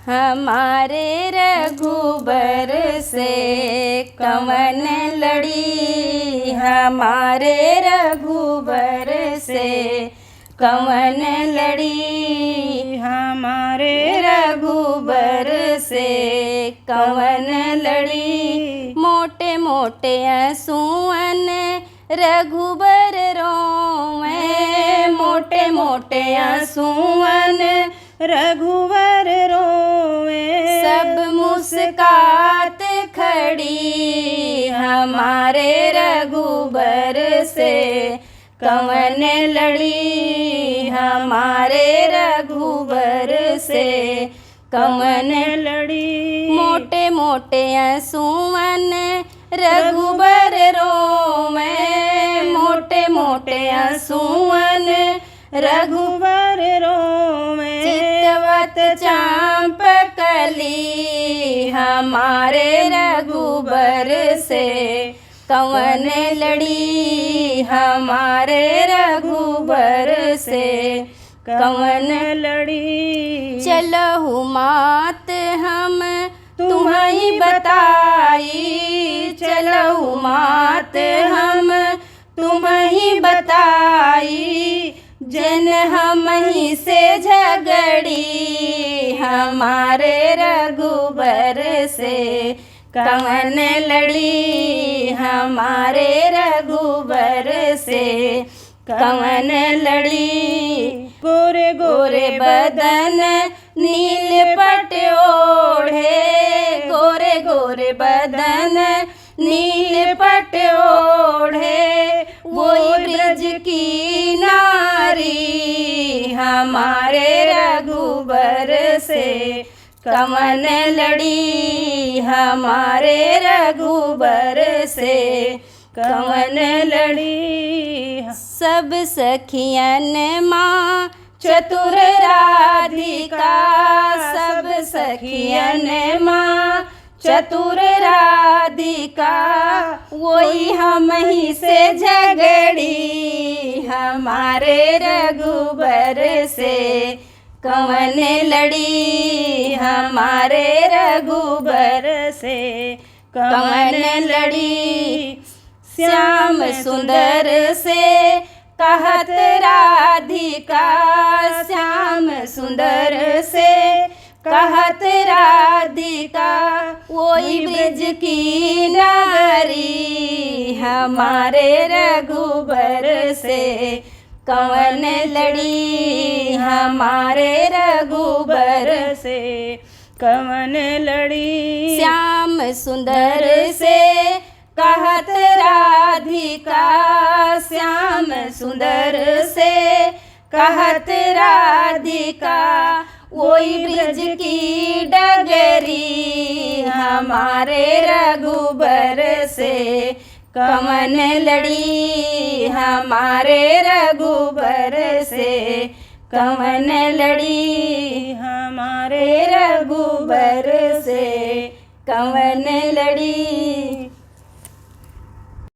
हमारे रघुबर से कवन लड़ी, हमारे रघुबर से कवन लड़ी, हमारे रघुबर से कवन लड़ी। मोटे मोटे आंसुअन रघुबर रोवे, मोटे मोटे आंसुअन रघुबर रोवे। सब मुस्कात खड़ी, हमारे रघुबर से कवन लड़ी, हमारे रघुबर से कवन लड़ी। मोटे मोटे आंसुअन रघुबर रोवे, मोटे मोटे आंसुअन रघुबर रोवे। चितवत चांप कली, हमारे रघुबर से कवन लड़ी, हमारे रघुबर से कवन लड़ी। चलहु मात हम तुम्हें बताई, चलहु मात हम तुम्हें बताई। जन हम ही से झगड़ी, हमारे रघुबर से कवन लड़ी, हमारे रघुबर से कवन लड़ी। गोरे गोरे बदन नील पट ओढ़े, गोरे गोरे बदन नील पट ओढ़े। वही ब्रज की नारी, हमारे रघुबर से कवन लड़ी, हमारे रघुबर से कवन लड़ी। सब सखियन माँ चतुर राधिका, सब सखियन माँ चतुर राधिका। वही हम ही से झगड़ी, हमारे रघुबर से कवन लड़ी, हमारे रघुबर से कवन लड़ी। श्याम सुंदर से कहत राधिका, श्याम सुंदर से कहत राधिका। वही ब्रज की नारी, हमारे रघुबर से कवन लड़ी, हमारे रघुबर से कवन लड़ी। श्याम सुंदर से कहत राधिका, श्याम सुंदर से कहत राधिका। वही ब्रज की डगरी, हमारे रघुबर से कवन लड़ी, हमारे रघुबर से कवन लड़ी, हमारे रघुबर से कवन लड़ी।